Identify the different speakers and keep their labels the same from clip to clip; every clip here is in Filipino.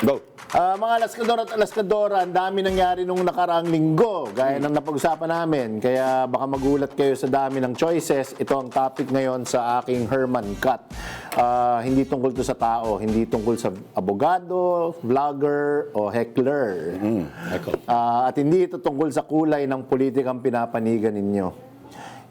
Speaker 1: Go.
Speaker 2: Mga alaskador at alaskadora, ang dami nangyari nung nakaraang linggo, gaya ng napag-usapan namin. Kaya baka magulat kayo sa dami ng choices. Ito ang topic ngayon sa aking Herman Cut. Hindi tungkol to sa tao, hindi tungkol sa abogado, vlogger, o heckler. At hindi ito tungkol sa kulay ng politikang pinapanigan ninyo.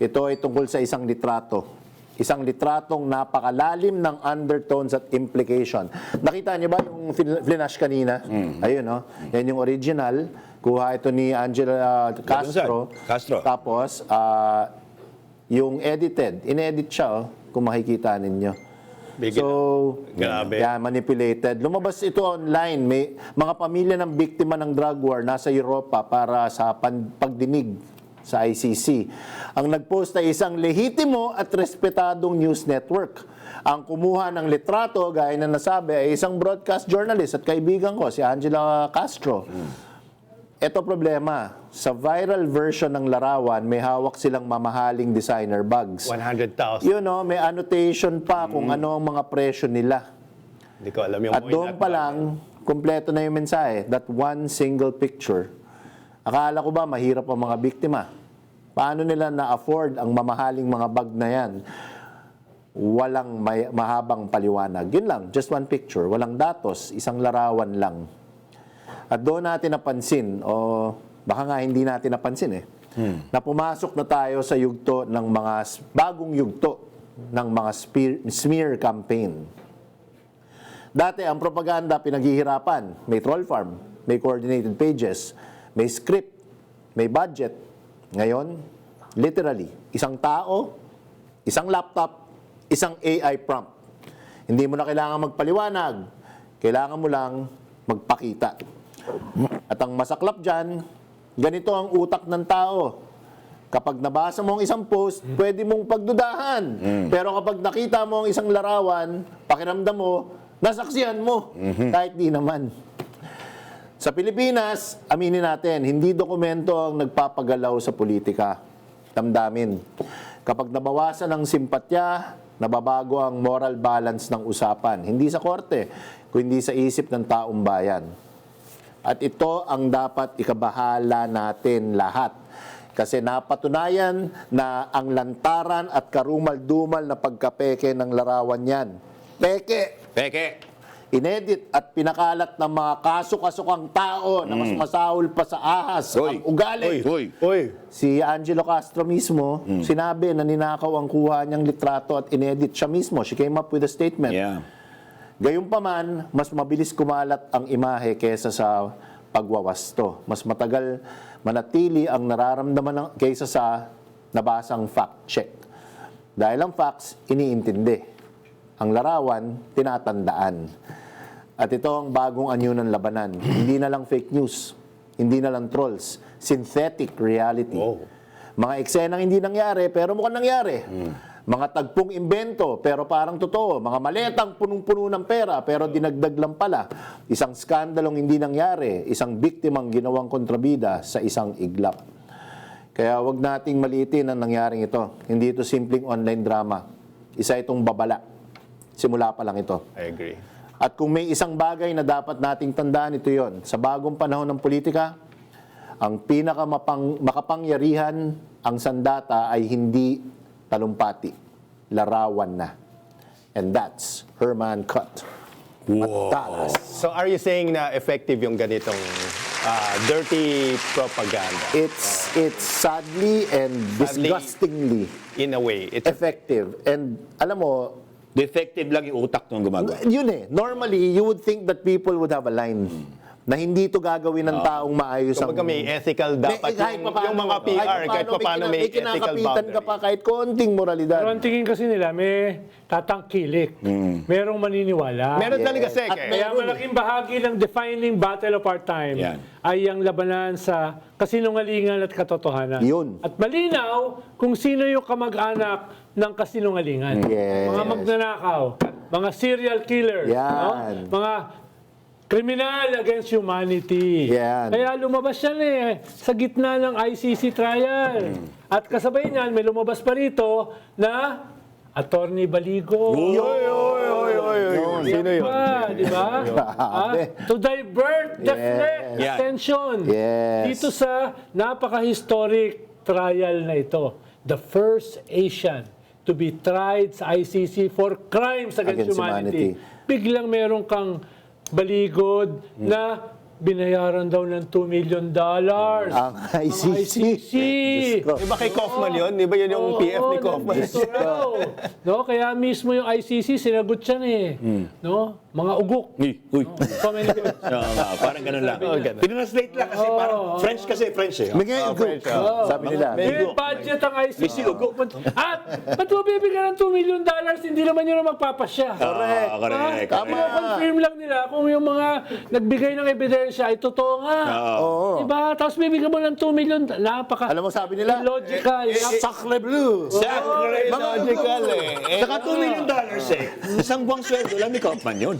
Speaker 2: Ito ay tungkol sa isang litrato. Isang litratong napakalalim ng undertones at implication. Nakita niyo ba yung flash kanina? Ayun, no? Yan yung original. Kuha ito ni Angela Castro. Tapos, yung edited. In-edit siya, kung makikita ninyo. So,
Speaker 3: grabe.
Speaker 2: Yeah, manipulated. Lumabas ito online. May mga pamilya ng biktima ng drug war nasa Europa para sa pagdinig sa ICC. Ang nagpost ay isang lehitimo at respetadong news network. Ang kumuha ng litrato, gaya na nasabi, ay isang broadcast journalist at kaibigan ko, si Angela Castro. Ito problema, sa viral version ng larawan, may hawak silang mamahaling designer bags.
Speaker 3: 100,000.
Speaker 2: You know, may annotation pa kung ano ang mga presyo nila.
Speaker 3: Hindi ko alam yung
Speaker 2: At doon pa lang, kumpleto na yung mensahe. That one single picture. Akala ko ba mahirap ang mga biktima? Paano nila na-afford ang mamahaling mga bag na yan? Walang mahabang paliwanag. Yun lang, just one picture. Walang datos, isang larawan lang. At doon natin napansin, o baka nga hindi natin napansin na pumasok na tayo sa yugto ng mga bagong yugto ng mga smear campaign. Dati ang propaganda pinaghihirapan. May troll farm, may coordinated pages, may script, may budget. Ngayon, literally, isang tao, isang laptop, isang AI prompt. Hindi mo na kailangan magpaliwanag. Kailangan mo lang magpakita. At ang masaklap dyan, ganito ang utak ng tao. Kapag nabasa mo ang isang post, pwede mong pagdudahan. Pero kapag nakita mo ang isang larawan, pakiramdam mo, nasaksihan mo. Kahit di naman. Sa Pilipinas, aminin natin, hindi dokumento ang nagpapagalaw sa politika. Damdamin. Kapag nabawasan ang simpatya, nababago ang moral balance ng usapan. Hindi sa korte, kundi sa isip ng taong bayan. At ito ang dapat ikabahala natin lahat. Kasi napatunayan na ang lantaran at karumal-dumal na pagkapeke ng larawan yan. Peke!
Speaker 1: Peke.
Speaker 2: Inedit at pinakalat ng mga kasukasukang tao na mas masahol pa sa ahas ang ugali. Si Angelo Castro mismo, sinabi na ninakaw ang kuha niyang litrato at inedit siya mismo. She came up with a statement.
Speaker 1: Yeah.
Speaker 2: Gayunpaman, mas mabilis kumalat ang imahe kaysa sa pagwawasto. Mas matagal manatili ang nararamdaman kaysa sa nabasang fact check. Dahil ang facts, iniintindi. Ang larawan, tinatandaan. At ito ang bagong anyo ng labanan. Hindi na lang fake news. Hindi na lang trolls. Synthetic reality. Mga eksenang hindi nangyari, pero mukhang nangyari. Mga tagpong imbento, pero parang totoo. Mga maletang punong-puno ng pera, pero dinagdag lang pala. Isang skandalong hindi nangyari. Isang biktimang ginawang kontrabida sa isang iglap. Kaya wag nating maliitin ang nangyaring ito. Hindi ito simpleng online drama. Isa itong babala. Simula pa lang ito.
Speaker 3: I agree.
Speaker 2: At kung may isang bagay na dapat nating tandaan, ito yon. Sa bagong panahon ng politika, ang makapangyarihan, ang sandata ay hindi talumpati. Larawan na. And that's Herman Cut. Matalas.
Speaker 3: So are you saying na effective yung ganitong dirty propaganda?
Speaker 2: It's sadly and disgustingly
Speaker 3: In a way. It's
Speaker 2: effective. And alam mo,
Speaker 1: Defective lang yung utak ng gumagawa.
Speaker 2: yun normally, you would think that people would have a line na hindi ito gagawin ng taong maayos ang...
Speaker 3: kumbaga may ethical dapat yung mga PR, kahit pa paano may ethical
Speaker 2: kinakapitan ka pa
Speaker 3: boundary.
Speaker 2: kahit konting moralidad.
Speaker 4: Pero ang tingin kasi nila, may tatangkilik. Merong maniniwala.
Speaker 3: Meron talaga
Speaker 2: At
Speaker 3: sek
Speaker 4: Kaya malaking bahagi ng defining battle of our time
Speaker 1: Yan.
Speaker 4: ay ang labanan sa kasinungalingan at katotohanan.
Speaker 2: Yun.
Speaker 4: At malinaw kung sino yung kamag-anak ng kasinungalingan.
Speaker 2: Yes.
Speaker 4: Mga magnanakaw, mga serial killer,
Speaker 2: Yan.
Speaker 4: mga criminal against humanity.
Speaker 2: Yan.
Speaker 4: Kaya lumabas yan sa gitna ng ICC trial. At kasabay niyan, may lumabas pa rito na Attorney Baligo.
Speaker 3: Sino yun?
Speaker 4: Di ba?
Speaker 2: Grabe.
Speaker 4: To divert, deflect,
Speaker 2: Yes.
Speaker 4: attention.
Speaker 2: Yes.
Speaker 4: Dito sa napaka-historic trial na ito. The first Asian to be tried sa ICC for crimes against humanity. Biglang meron kang baligod na binayaran daw ng $2 million.
Speaker 2: Ang ICC. Diyos ko.
Speaker 3: Di ba kay Kaufman yun? Di ba yun yung PF ni Kaufman?
Speaker 4: nandito raw. No, kaya mismo yung ICC, sinagot siya eh. No? Mga ugok.
Speaker 1: Uy.
Speaker 4: So many words.
Speaker 1: Oo nga, parang ganun lang. Pinranslate lang kasi parang French eh.
Speaker 2: Bigay sabi nila.
Speaker 4: May budget ang ICC. At ba't mo bibigyan ng $2 million? Hindi naman yun ang magpapasya.
Speaker 1: Correct.
Speaker 4: Confirm lang nila kung yung mga nagbigay ng ebidensya ay totoo nga.
Speaker 2: Oo.
Speaker 4: Diba? Tapos bibigyan mo ng $2 million. Napaka
Speaker 2: Alam mo sabi nila?
Speaker 4: illogical.
Speaker 2: Sacre bleu.
Speaker 3: Logical eh.
Speaker 1: Saka $2 million isang buwang sweldo lang ni Kaufman yun.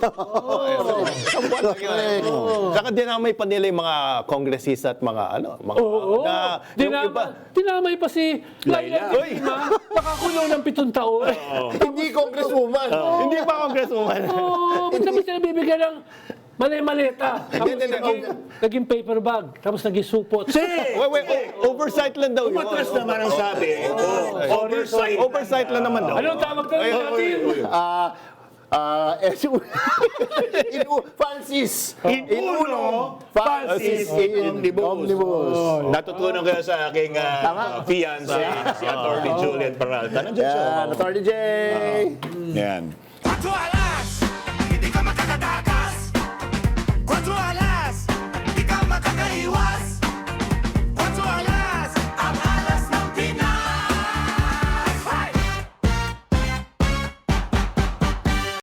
Speaker 3: Saka dinamay pa nila yung mga congressista at mga mga
Speaker 4: Oo.
Speaker 3: na yung iba.
Speaker 4: Dinamay pa si Laila
Speaker 1: Laila.
Speaker 4: Lima. Nakakulong ng 7 taon.
Speaker 2: Hindi congresswoman.
Speaker 3: Hindi pa congresswoman.
Speaker 4: Oo. Ba't naman sila bibigyan ng maleta? Tapos naging paper bag. Tapos naging supot.
Speaker 3: Wait, oversight lang daw yun.
Speaker 1: Umatras naman ang sabi.
Speaker 3: Oversight lang naman daw.
Speaker 4: Anong tawag doon natin?
Speaker 2: Francis.
Speaker 1: Inuno, Francis, Omnibus. Natutunan ko sa aking fiancé, si Atty. Juliet Peralta. Nandiyan siya.
Speaker 2: Attorney J.
Speaker 1: Yan.